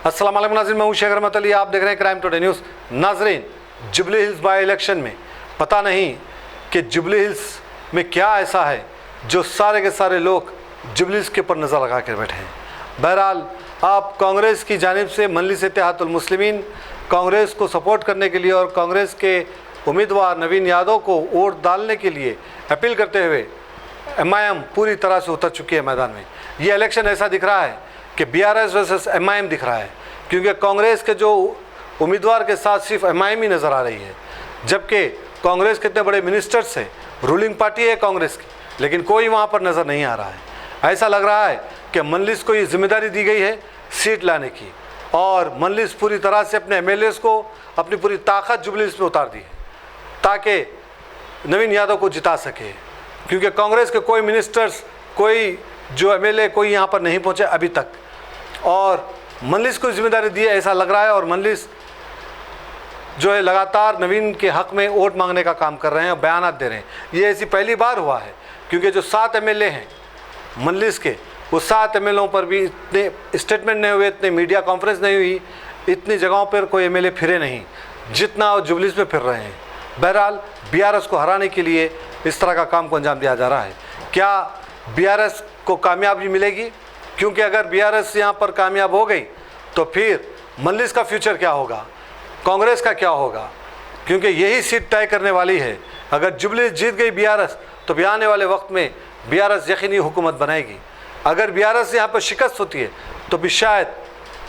अस्सलाम वालेकुम नाज़रीन, मैं हूं शेख रहमत अली, आप देख रहे हैं क्राइम टुडे न्यूज़। नाज़रीन, जुबली हिल्स बाई इलेक्शन में पता नहीं कि जुबली हिल्स में क्या ऐसा है जो सारे के सारे लोग जुबली हिल्स के ऊपर नज़र लगा कर बैठे हैं। बहरहाल आप कांग्रेस की जानिब से मजलिस इत्तेहादुल मुस्लिमीन कांग्रेस को सपोर्ट करने के लिए और कांग्रेस के उम्मीदवार नवीन यादव को वोट डालने के लिए अपील करते हुए MIM पूरी तरह से उतर चुकी है मैदान में। ये इलेक्शन ऐसा दिख रहा है कि BRS वर्सेस MIM दिख रहा है, क्योंकि कांग्रेस के जो उम्मीदवार के साथ सिर्फ MIM ही नज़र आ रही है, जबकि कांग्रेस के इतने बड़े मिनिस्टर्स हैं, रूलिंग पार्टी है कांग्रेस की, लेकिन कोई वहाँ पर नज़र नहीं आ रहा है। ऐसा लग रहा है कि मजलिस को ये जिम्मेदारी दी गई है सीट लाने की, और मजलिस पूरी तरह से अपने MLAs को अपनी पूरी ताकत जुबली हिल्स में उतार दी है ताकि नवीन यादव को जिता सके, क्योंकि कांग्रेस के कोई मिनिस्टर्स, कोई जो MLA कोई यहाँ पर नहीं पहुँचे अभी तक, और मजलिस को जिम्मेदारी दी है ऐसा लग रहा है। और मजलिस जो है लगातार नवीन के हक़ में वोट मांगने का काम कर रहे हैं और बयानात दे रहे हैं। ये ऐसी पहली बार हुआ है, क्योंकि जो 7 MLA हैं मजलिस के, वो 7 MLA पर भी इतने स्टेटमेंट नहीं हुए, इतने मीडिया कॉन्फ्रेंस नहीं हुई, इतनी जगहों पर कोई MLA फिरे नहीं जितना वो जुबली हिल्स में फिर रहे हैं। बहरहाल BRS को हराने के लिए इस तरह का काम को अंजाम दिया जा रहा है। क्या BRS को कामयाबी मिलेगी? क्योंकि अगर BRS यहाँ पर कामयाब हो गई तो फिर मजलिस का फ्यूचर क्या होगा, कांग्रेस का क्या होगा, क्योंकि यही सीट तय करने वाली है। अगर जुबली जीत गई BRS तो भी आने वाले वक्त में BRS यकीनी हुकूमत बनाएगी। अगर BRS यहाँ पर शिकस्त होती है तो भी शायद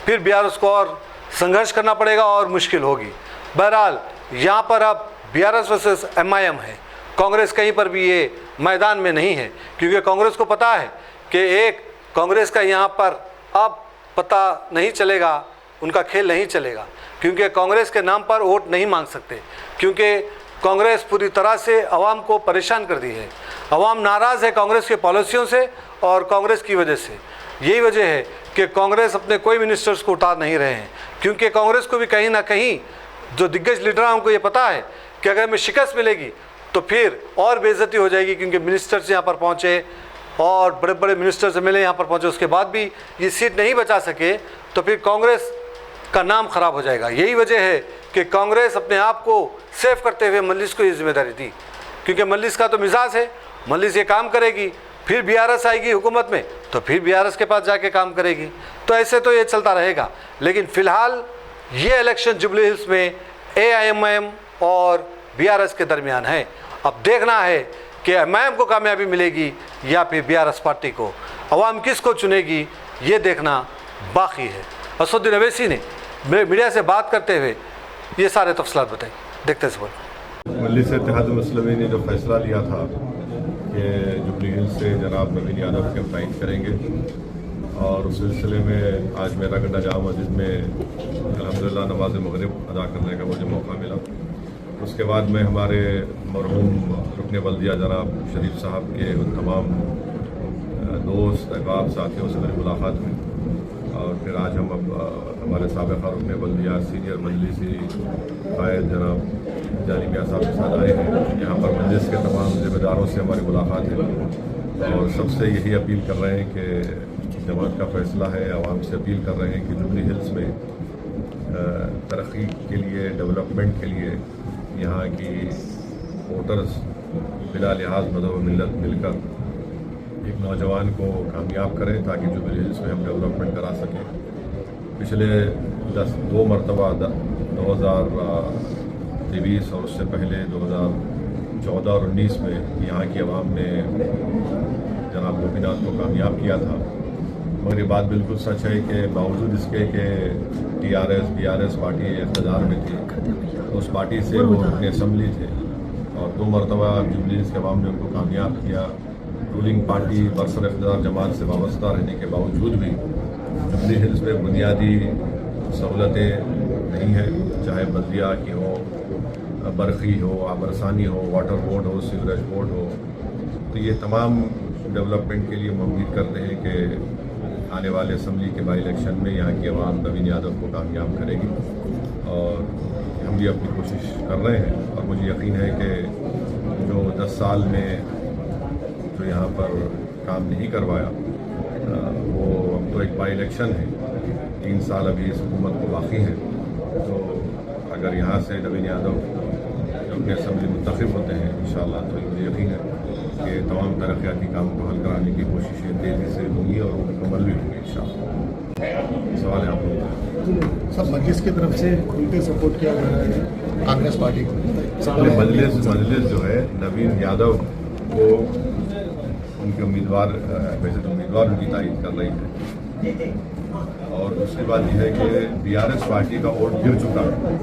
फिर BRS को और संघर्ष करना पड़ेगा और मुश्किल होगी। बहरहाल यहाँ पर अब BRS वर्सेस MIM है, कांग्रेस कहीं पर भी ये मैदान में नहीं है, क्योंकि कांग्रेस को पता है कि एक कांग्रेस का यहाँ पर अब पता नहीं चलेगा, उनका खेल नहीं चलेगा, क्योंकि कांग्रेस के नाम पर वोट नहीं मांग सकते, क्योंकि कांग्रेस पूरी तरह से आवाम को परेशान कर दी है। आवाम नाराज़ है कांग्रेस के पॉलिसियों से और कांग्रेस की वजह से। यही वजह है कि कांग्रेस अपने कोई मिनिस्टर्स को उतार नहीं रहे हैं, क्योंकि कांग्रेस को भी कहीं ना कहीं जो दिग्गज लीडर हैं उनको ये पता है कि अगर हमें शिकस्त मिलेगी तो फिर और बेइज्जती हो जाएगी, क्योंकि मिनिस्टर्स यहाँ पर पहुँचे और बड़े बड़े मिनिस्टर्स MLA यहाँ पर पहुँचे, उसके बाद भी ये सीट नहीं बचा सके तो फिर कांग्रेस का नाम ख़राब हो जाएगा। यही वजह है कि कांग्रेस अपने आप को सेव करते हुए मजलिस को ये जिम्मेदारी दी, क्योंकि मजलिस का तो मिजाज है, मजलिस ये काम करेगी, फिर BRS आएगी हुकूमत में तो फिर BRS के पास जाके काम करेगी, तो ऐसे तो ये चलता रहेगा। लेकिन फ़िलहाल ये इलेक्शन जुबली हिल्स में AIMIM और BRS के दरमियान है। अब देखना है कि MIM को कामयाबी मिलेगी या फिर BRS पार्टी को, अवाम किसको चुनेगी ये देखना बाकी है। असदुद्दीन अवैसी ने मीडिया से बात करते हुए ये सारे तफसीलात बताई, देखते से बोल। मजलिस इत्तेहादुल मुस्लिमीन ने जो फैसला लिया था कि जुबली हिल्स से जनाब नवीन यादव के तायीन करेंगे, और उस सिलसिले में आज मेरा गड्ढा जामा मस्जिद में अल्हम्दुलिल्लाह नमाज मगरिब अदा करने का मुझे मौका मिला। उसके बाद में हमारे मरहूम रुकने बल्दिया जनाब शरीफ साहब के उन तमाम दोस्त अहबाब साथियों से मेरी मुलाकात हुई, और फिर आज हम हमारे साबिक़ा रुकने बल्दिया सीनियर मजलिसी कायद जनाब जानी मियाँ साहब के साथ आए हैं। यहाँ पर मजलिस के तमाम ज़िम्मेदारों से हमारी मुलाकात है, और सबसे यही अपील कर रहे हैं कि जमात का फ़ैसला है, आवाम से अपील कर रहे हैं कि जुबली हिल्स में तरक्की के लिए, डेवलपमेंट के लिए यहाँ की वोटर्स बिला लिहाज मज़हब व मिल्लत मिलकर एक नौजवान को कामयाब करें ताकि जुबली हिल्स में हम डेवलपमेंट करा सकें। पिछले 2 मरतबा 2023 और उससे पहले 2014 और 19 में यहाँ की आवाम ने जनाब गोपीनाथ को कामयाब किया था, मगर ये बात बिल्कुल सच है कि बावजूद इसके कि TRS BRS पार्टी इक़्तिदार में थी, तो उस पार्टी से वो अपनी असम्बली थे, और 2 मरतबा जुबली हिल्स के अवाम ने उनको कामयाब किया। रूलिंग पार्टी बरसर इक़्तिदार जमात से वाबस्ता रहने के बावजूद भी जुबली हिल्स में बुनियादी सहूलतें नहीं हैं, चाहे बल्दिया की हो, बरखी हो, आबरसानी हो, वाटर बोर्ड हो, सीवरेज बोर्ड हो। तो ये तमाम डेवलपमेंट के लिए हम उम्मीद करते हैं कि आने वाले असम्बली के बाई इलेक्शन में यहाँ की आवाम नवीन यादव को कामयाब करेगी, और हम भी अपनी कोशिश कर रहे हैं। और मुझे यकीन है कि जो 10 साल में जो यहाँ पर काम नहीं करवाया, वो अब तो एक बाई इलेक्शन है, 3 साल अभी इस हुकूमत को बाकी हैं, तो अगर यहाँ से नवीन यादव अपने असम्बली मुंतखब होते हैं इंशाअल्लाह, तो मुझे यकीन है कि तमाम तरक्याती काम को हल कराने की कोशिशें तेज़ी से होंगी और वो मुकम्मल भी होंगी इंशाअल्लाह। सवाल है आप लोगों का। सब मजलिस की तरफ से खुलकर सपोर्ट किया जा रहा है कांग्रेस पार्टी को। मजलिस जो है नवीन यादव को उनके उम्मीदवार, वैसे तो उम्मीदवार उनकी तारीफ कर रही है, और उसके बाद यह है कि BRS पार्टी का वोट गिर चुका है।